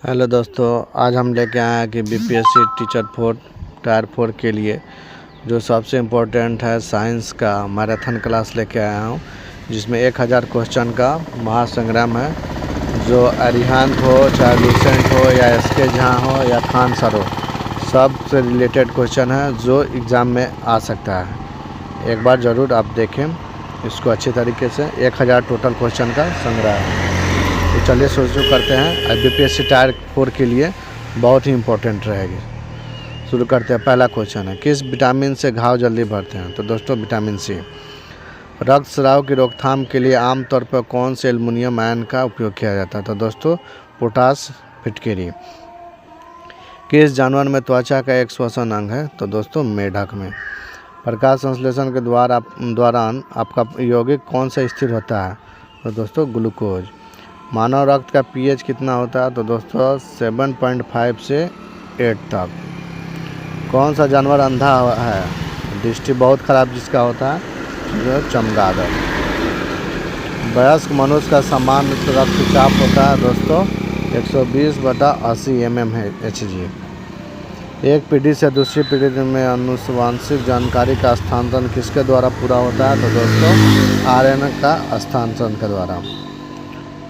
Hello दोस्तों, आज हम लेके आए हैं कि बीपीएससी टीचर 4 टायर 4 के लिए जो सबसे इम्पोर्टेंट है साइंस का मैराथन क्लास लेके आया हूँ, जिसमें 1000 क्वेश्चन का महासंग्राम है। जो अरिहंत हो, चाहे लुसेंट हो, या एसके झा हो, या खान सर हो, सब से रिलेटेड क्वेश्चन है जो एग्ज़ाम में आ सकता है। एक बार ज़रूर आप देखें इसको अच्छी तरीके से। 1000 टोटल क्वेश्चन का संग्रह है। तो चलिए शुरू करते हैं। बीपीएससी टायर 4 के लिए बहुत ही इम्पोर्टेंट रहेगी। शुरू करते हैं। पहला क्वेश्चन है, किस विटामिन से घाव जल्दी भरते हैं? तो दोस्तों विटामिन सी। रक्तस्राव की रोकथाम के लिए आमतौर पर कौन से एल्युमिनियम आयन का उपयोग किया जाता है? तो दोस्तों पोटास फिटकरी। किस जानवर में त्वचा का एक श्वसन अंग है? तो दोस्तों मेढक में। प्रकाश संश्लेषण के दौरान आपका यौगिक कौन सा स्थिर होता है? तो दोस्तों ग्लूकोज। मानव रक्त का पीएच कितना होता है? तो दोस्तों 7.5 से 8 तक। कौन सा जानवर अंधा है? दृष्टि बहुत खराब जिसका होता है जो चमगादड़। वयस्क मनुष्य का सामान्य रक्तचाप होता है दोस्तों 120/80 mmHg। एक पीढ़ी से दूसरी पीढ़ी में आनुवंशिक जानकारी का स्थानांतरण किसके द्वारा पूरा होता है? तो दोस्तों आरएनए का स्थानांतरण के द्वारा।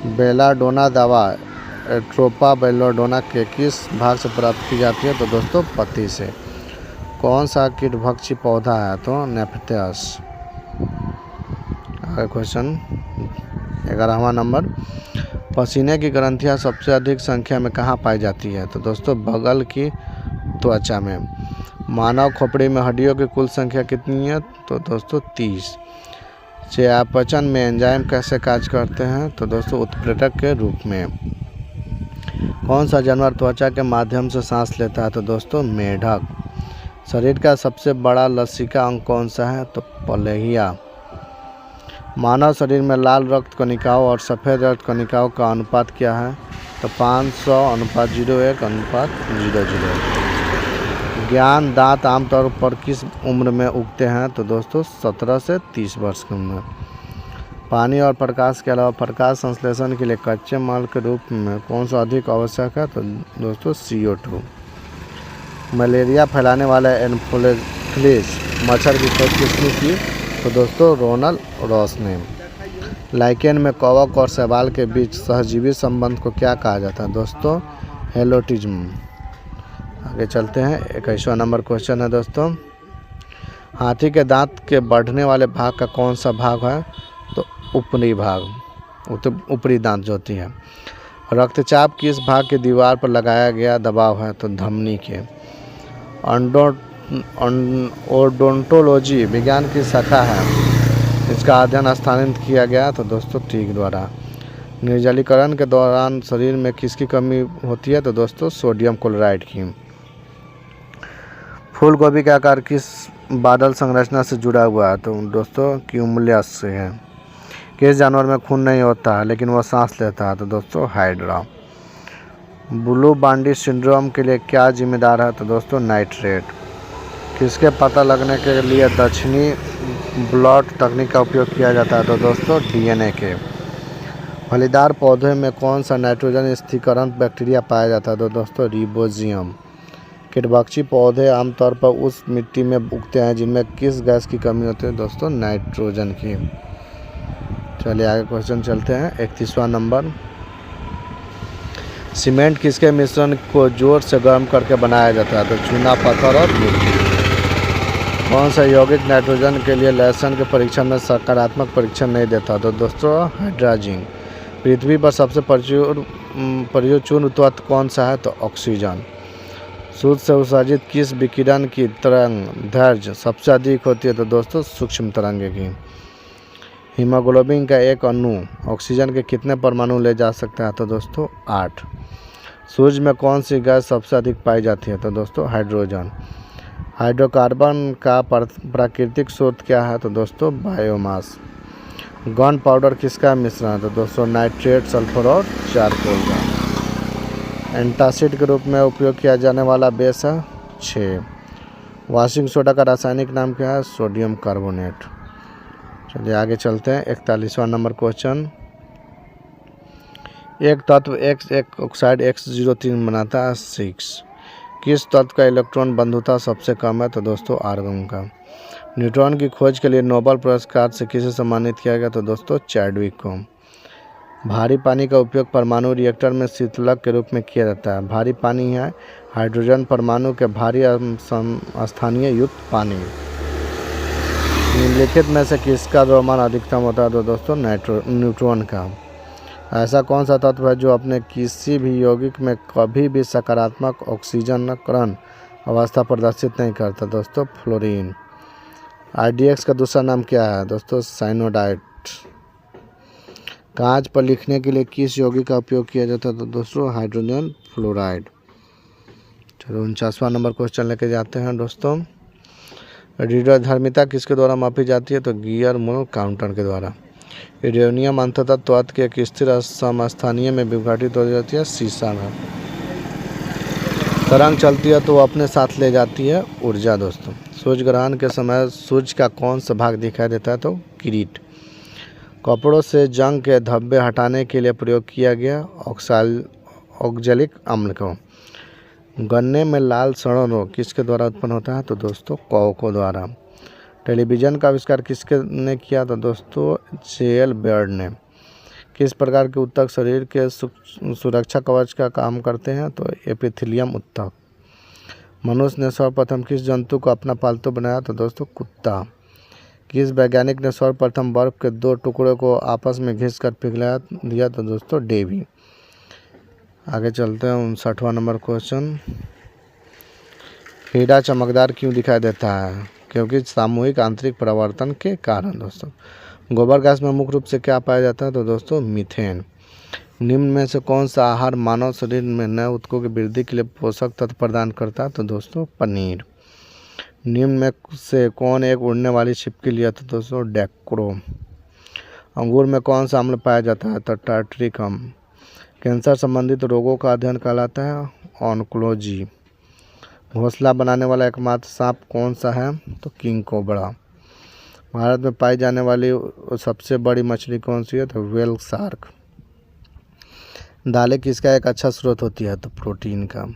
बेलाडोना दवा एट्रोपा बेलाडोना के किस भाग से प्राप्त की जाती है? तो दोस्तों पत्ती से। कौन सा कीटभक्षी पौधा है? तो नेफेतस। अगला क्वेश्चन 11वां नंबर, पसीने की ग्रंथियां सबसे अधिक संख्या में कहाँ पाई जाती है? तो दोस्तों बगल की त्वचा में। मानव खोपड़ी में हड्डियों की कुल संख्या कितनी है? तो दोस्तों 30। चयापचय में एंजाइम कैसे कार्य करते हैं? तो दोस्तों उत्प्रेरक के रूप में। कौन सा जानवर त्वचा के माध्यम से सांस लेता है? तो दोस्तों मेढक। शरीर का सबसे बड़ा लसिका अंग कौन सा है? तो पलेहिया। मानव शरीर में लाल रक्त कणिकाओं और सफ़ेद रक्त कणिकाओं का अनुपात क्या है? तो 500:01:00। ज्ञान दांत आमतौर पर किस उम्र में उगते हैं? तो दोस्तों 17 से 30 वर्ष की उम्र। पानी और प्रकाश के अलावा प्रकाश संश्लेषण के लिए कच्चे माल के रूप में कौन सा अधिक आवश्यक है? तो दोस्तों CO2। मलेरिया फैलाने वाला एनोफिलिस मच्छर की खोज किसने की? तो दोस्तों रोनाल्ड रॉस ने। लाइकेन में कवक और शैवाल के बीच सहजीवी संबंध को क्या कहा जाता है? दोस्तों हेलोटिज्म। आगे चलते हैं। 21वां नंबर क्वेश्चन है दोस्तों, हाथी के दांत के बढ़ने वाले भाग का कौन सा भाग है? तो ऊपरी भाग, ऊपरी दांत जो होती है। रक्तचाप किस भाग की दीवार पर लगाया गया दबाव है? तो धमनी के। ओडोंटोलॉजी विज्ञान की शाखा है, इसका अध्ययन स्थानित किया गया तो दोस्तों टीक द्वारा। निर्जलीकरण के दौरान शरीर में किसकी कमी होती है? तो दोस्तों सोडियम क्लोराइड की। फूल गोभी का आकार किस बादल संरचना से जुड़ा हुआ है? तो दोस्तों क्यूमुलस से है। किस जानवर में खून नहीं होता है लेकिन वह सांस लेता है? तो दोस्तों हाइड्रा। ब्लू बांडी सिंड्रोम के लिए क्या जिम्मेदार है? तो दोस्तों नाइट्रेट। किसके पता लगने के लिए दक्षिणी ब्लॉट तकनीक का उपयोग किया जाता है? तो दोस्तों DNA के। फलीदार पौधे में कौन सा नाइट्रोजन स्थिरीकरण बैक्टीरिया पाया जाता है? तो दोस्तों रिबोजियम। कीटभक्षी पौधे आमतौर पर उस मिट्टी में उगते हैं जिनमें किस गैस की कमी होती है? दोस्तों नाइट्रोजन की। चलिए आगे क्वेश्चन चलते हैं। 31वां नंबर, सीमेंट किसके मिश्रण को जोर से गर्म करके बनाया जाता है? तो चूना, पत्थर और मिट्टी। कौन सा यौगिक नाइट्रोजन के लिए लहसुन के परीक्षण में सकारात्मक परीक्षण नहीं देता? तो दोस्तों हाइड्रोजन। पृथ्वी पर सबसे प्रचुर तत्व कौन सा है? तो ऑक्सीजन। सूर्य से उत्सर्जित किस विकिरण की तरंगदैर्घ्य सबसे अधिक होती है? तो दोस्तों सूक्ष्म तरंगे की। हीमोग्लोबिन का एक अणु ऑक्सीजन के कितने परमाणु ले जा सकता है? तो दोस्तों 8। सूर्य में कौन सी गैस सबसे अधिक पाई जाती है? तो दोस्तों हाइड्रोजन। हाइड्रोकार्बन का प्राकृतिक स्रोत क्या है? तो दोस्तों बायोमास। गन पाउडर किसका मिश्रण है? तो दोस्तों नाइट्रेट, सल्फर और चारकोल का। एंटासिड के रूप में उपयोग किया जाने वाला बेस है 6। वॉशिंग सोडा का रासायनिक नाम क्या है? Sodium carbonate. चलिए आगे चलते हैं। 41वां नंबर क्वेश्चन, एक तत्व X एक ऑक्साइड X03 बनाता है 6। किस तत्व का इलेक्ट्रॉन बंधुता सबसे कम है? तो दोस्तों आर्गन का। न्यूट्रॉन की खोज के लिए नोबेल पुरस्कार से किसे सम्मानित किया गया? तो दोस्तों चैडविक को। भारी पानी का उपयोग परमाणु रिएक्टर में शीतलक के रूप में किया जाता है। भारी पानी है हाइड्रोजन परमाणु के भारी स्थानीय युक्त पानी। निम्नलिखित में से किसका द्रव्यमान अधिकतम होता है? तो दोस्तों न्यूट्रॉन का। ऐसा कौन सा तत्व है जो अपने किसी भी यौगिक में कभी भी सकारात्मक ऑक्सीजनकरण अवस्था प्रदर्शित नहीं करता? दोस्तों फ्लोरीन। IDX का दूसरा नाम क्या है? दोस्तों साइनोडाइट। कांच पर लिखने के लिए किस यौगिक का उपयोग किया जाता है? तो दोस्तों हाइड्रोजन फ्लोराइड। चलो 49वां नंबर क्वेश्चन लेके जाते हैं दोस्तों। रेडियोधर्मिता किसके द्वारा मापी जाती है? तो गियर मूल काउंटर के द्वारा। यूरेनियम अंततः त्वचा के एक स्थिर समस्थानीय में विघटित हो जाती है शीशा में। तरंग चलती है तो वो अपने साथ ले जाती है ऊर्जा। दोस्तों सूर्य ग्रहण के समय सूर्य का कौन सा भाग दिखाई देता है? तो किरीट। कपड़ों से जंग के धब्बे हटाने के लिए प्रयोग किया गया ऑक्सैलिक अम्ल को। गन्ने में लाल सड़न रोग किसके द्वारा उत्पन्न होता है? तो दोस्तों कवकों द्वारा। टेलीविज़न का आविष्कार किसके ने किया? तो दोस्तों J.L. बेयर्ड ने। किस प्रकार के ऊतक शरीर के सुरक्षा कवच का काम करते हैं? तो एपिथेलियम ऊतक। मनुष्य ने सर्वप्रथम किस जंतु को अपना पालतू बनाया? तो दोस्तों कुत्ता। किस वैज्ञानिक ने सर्वप्रथम बर्फ के 2 टुकड़ों को आपस में घिसकर पिघला दिया? तो दोस्तों डेवी। आगे चलते हैं 59वां नंबर क्वेश्चन। हीरा चमकदार क्यों दिखाई देता है? क्योंकि सामूहिक आंतरिक परिवर्तन के कारण। दोस्तों गोबर गैस में मुख्य रूप से क्या पाया जाता है? तो दोस्तों मीथेन। निम्न में से कौन सा आहार मानव शरीर में नए ऊतकों की वृद्धि के लिए पोषक तत्व प्रदान करता है? तो दोस्तों पनीर। निम्न में से कौन एक उड़ने वाली छिपकली है? तो दोस्तों डैक्रो। अंगूर में कौन सा अम्ल पाया जाता है? तो टार्टरिक अम्ल। कैंसर संबंधित रोगों का अध्ययन कहलाता है ऑन्कोलॉजी। घोंसला बनाने वाला एकमात्र सांप कौन सा है? तो किंग कोबरा। भारत में पाई जाने वाली सबसे बड़ी मछली कौन सी है? तो व्हेल शार्क। दालें किसका एक अच्छा स्रोत होती है? तो प्रोटीन का।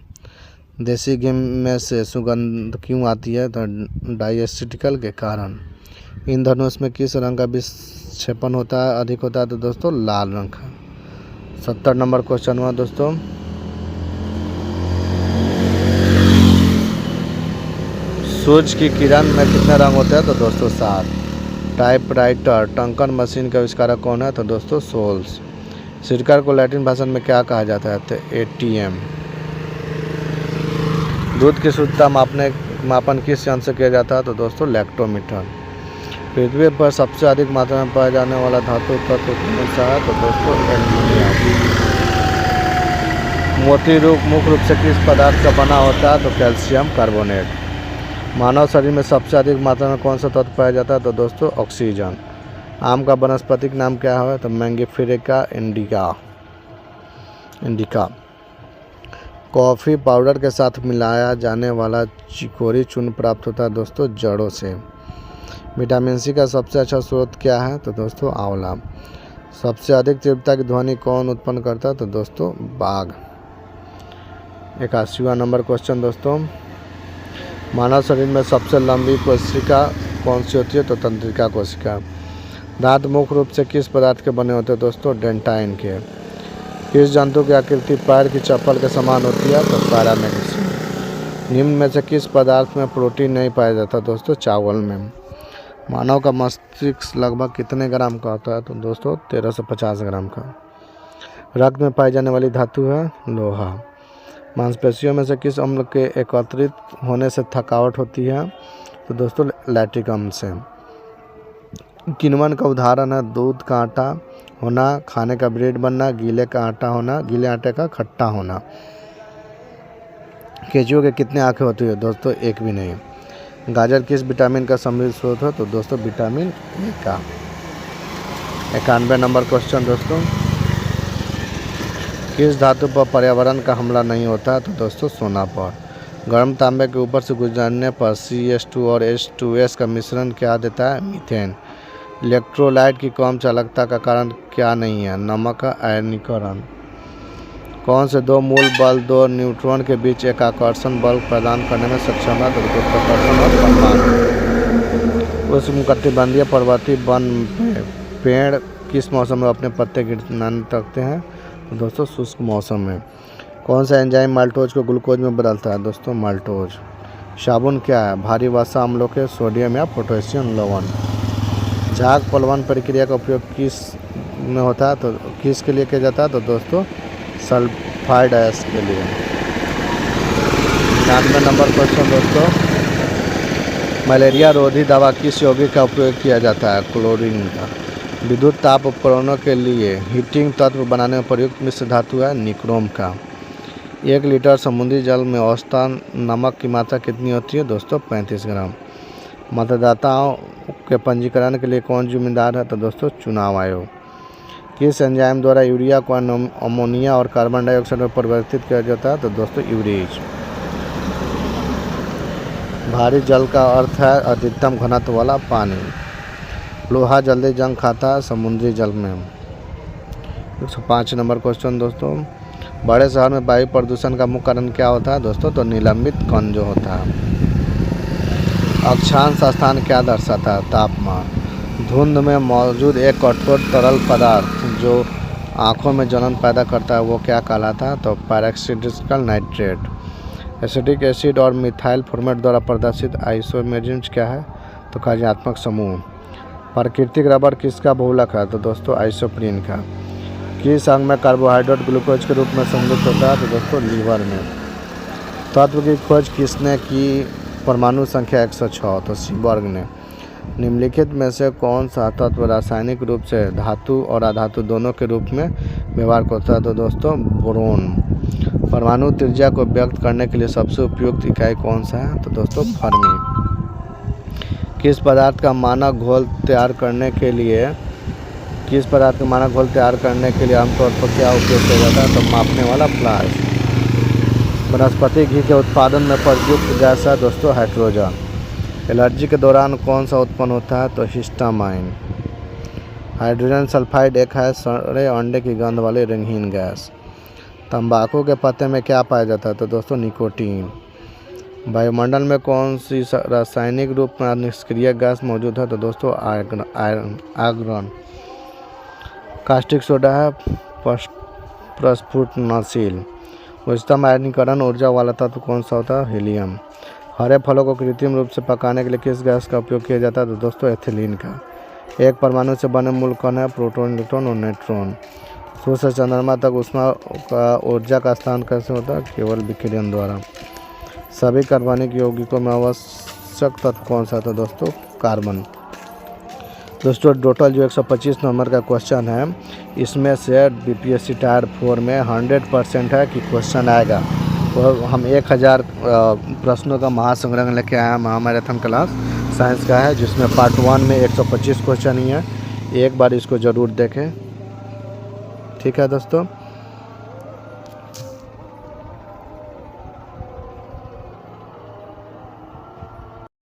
देसी घी में से सुगंध क्यों आती है? तो डाइएस्टिकल के कारण। इंद्रधनुष में किस रंग का विक्षेपण होता है अधिक होता है? तो दोस्तों लाल रंग का। 70 नंबर क्वेश्चन हुआ दोस्तों। सूर्य की किरण में कितने रंग होते हैं? तो दोस्तों 7। टाइपराइटर टंकन मशीन का आविष्कारक कौन है? तो दोस्तों सोल्स। सिरकर को लैटिन भाषा में क्या कहा जाता है? तो ATM। दूध की शुद्धता मापन किस यंत्र से किया जाता है? तो दोस्तों लैक्टोमीटर। पृथ्वी पर सबसे अधिक मात्रा में पाया जाने वाला धातु तत्व कौन सा है? तो दोस्तों एल्युमिनियम। मोती मुख्य रूप से किस पदार्थ का बना होता है? तो कैल्शियम कार्बोनेट। मानव शरीर में सबसे अधिक मात्रा में कौन सा तत्व पाया जाता है? तो दोस्तों ऑक्सीजन। आम का वानस्पतिक नाम क्या है? तो मैंगिफेरेका इंडिका। कॉफ़ी पाउडर के साथ मिलाया जाने वाला चिकोरी चूर्ण प्राप्त होता है दोस्तों जड़ों से। विटामिन सी का सबसे अच्छा स्रोत क्या है? तो दोस्तों आंवला। सबसे अधिक तीव्रता की ध्वनि कौन उत्पन्न करता है? तो दोस्तों बाघ। 81वां नंबर क्वेश्चन दोस्तों। मानव शरीर में सबसे लंबी कोशिका कौन सी होती है? तो तंत्रिका कोशिका। दांत मुख्य रूप से किस पदार्थ के बने होते हैं? दोस्तों डेंटाइन के। किस जंतु की आकृति पैर की चप्पल के समान होती है? तो पैरामेक्सिन। निम्न में से किस पदार्थ में प्रोटीन नहीं पाया जाता? दोस्तों चावल में। मानव का मस्तिष्क लगभग कितने ग्राम का होता है? तो दोस्तों 1350 ग्राम का। रक्त में पाई जाने वाली धातु है लोहा। मांसपेशियों में से किस अम्ल के एकत्रित होने से थकावट होती है? तो दोस्तों लैक्टिक अम्ल से। किण्वन का उदाहरण है दूध का आटा होना, खाने का ब्रेड बनना, गीले का आटा होना, गीले आटे का खट्टा होना। केंचुओं के कितने आंखें होती है? दोस्तों एक भी नहीं। गाजर किस विटामिन का समृद्ध स्रोत है? तो दोस्तों विटामिन ए का। 91 नंबर क्वेश्चन दोस्तों। किस धातु पर पर्यावरण का हमला नहीं होता? तो दोस्तों सोना पर। गर्म तांबे के ऊपर से गुजरने पर CH2 और H2S का मिश्रण क्या देता है? मीथेन। इलेक्ट्रोलाइट की कम चालकता का कारण क्या नहीं है? नमक का आयनीकरण। कौन से दो मूल बल दो न्यूट्रॉन के बीच एक आकर्षण बल प्रदान करने में सक्षम है? तो गुरुत्वाकर्षण और परमाणु। उष्णकटिबंधीय पर्वतीय वन में पेड़ किस मौसम में अपने पत्ते गिरने लगते हैं? तो दोस्तों शुष्क मौसम में। कौन सा एंजाइम माल्टोज को ग्लूकोज में बदलता है? दोस्तों माल्टोज। साबुन क्या है? भारी वसा अम्लों के सोडियम या पोटेशियम लवण। झाग पलवन प्रक्रिया का उपयोग किस में होता है? तो किस के लिए किया जाता है? तो दोस्तों सल्फाइड ऐश के लिए। 99 नंबर क्वेश्चन दोस्तों, मलेरिया रोधी दवा किस यौगिक का उपयोग किया जाता है? क्लोरीन का। विद्युत ताप उपकरणों के लिए हीटिंग तत्व बनाने में प्रयुक्त मिश्र धातु है निक्रोम का। 1 लीटर समुद्री जल में औसतन नमक की मात्रा कितनी होती है? दोस्तों 35 ग्राम। मतदाताओं के पंजीकरण के लिए कौन जिम्मेदार है? तो दोस्तों चुनाव आयोग। किस एंजाइम द्वारा यूरिया को अमोनिया और कार्बन डाइऑक्साइड में परिवर्तित किया जाता है? तो दोस्तों यूरेज। भारी जल का अर्थ है अधिकतम घनत्व वाला पानी। लोहा जल्दी जंग खाता है समुद्री जल में। 105 नंबर क्वेश्चन दोस्तों, बड़े शहर में वायु प्रदूषण का मुख्य कारण क्या होता है? दोस्तों तो निलंबित कण जो होता है। अक्षांश स्थान क्या दर्शाता है? तापमान। धुंध में मौजूद एक कठोर तरल पदार्थ जो आँखों में जलन पैदा करता है वो क्या कहलाता है? तो पैराक्सीडिकल नाइट्रेट। एसिटिक एसिड और मिथाइल फॉर्मेट द्वारा प्रदर्शित आइसोमेरिज्म क्या है? तो कार्यात्मक समूह। प्राकृतिक रबर किसका बहुलक है? तो दोस्तों आइसोप्रीन का। किस अंग में कार्बोहाइड्रेट ग्लूकोज के रूप में सम्मिलित होता है? तो दोस्तों लीवर में। तत्व की खोज किसने की? परमाणु संख्या 106। तो सीबर्ग ने। निम्नलिखित में से कौन सा तत्व रासायनिक रूप से धातु और अधातु दोनों के रूप में व्यवहार करता है? तो दोस्तों बोरोन। परमाणु त्रिज्या को व्यक्त करने के लिए सबसे उपयुक्त इकाई कौन सा है? तो दोस्तों फर्मी। किस पदार्थ का मानक घोल तैयार करने के लिए आमतौर पर क्या उपयोग किया जाता है? तो मापने वाला फ्लास्क। वनस्पति घी के उत्पादन में प्रयुक्त गैस है दोस्तों हाइड्रोजन। एलर्जी के दौरान कौन सा उत्पन्न होता है? तो हिस्टामाइन। हाइड्रोजन सल्फाइड एक है सड़े अंडे की गंध वाली रंगहीन गैस। तंबाकू के पत्ते में क्या पाया जाता है? तो दोस्तों निकोटीन। वायुमंडल में कौन सी रासायनिक रूप में निष्क्रिय गैस मौजूद है? तो दोस्तों आर्गन। कास्टिक सोडा है प्रस्फुटनशील। उच्चतम आयनीकरण ऊर्जा वाला तत्व कौन सा होता है? हीलियम। हरे फलों को कृत्रिम रूप से पकाने के लिए किस गैस का उपयोग किया जाता है? तो दोस्तों एथिलीन का। एक परमाणु से बने मूल कण है प्रोटॉन, इलेक्ट्रॉन और न्यूट्रॉन। सूर्य से चंद्रमा तक ऊष्मा का ऊर्जा का स्थान कैसे होता है? केवल विकिरण द्वारा। सभी कार्बनिक यौगिकों में आवश्यक तत्व कौन सा था? दोस्तों कार्बन। दोस्तों टोटल जो 125 नंबर का क्वेश्चन है इसमें से बीपीएससी टायर 4 में 100% है कि क्वेश्चन आएगा। तो हम 1000 प्रश्नों का महासंग्रह लेके आए हैं। महामैराथन क्लास साइंस का है जिसमें पार्ट 1 में 125 क्वेश्चन ही है। एक बार इसको ज़रूर देखें। ठीक है दोस्तों।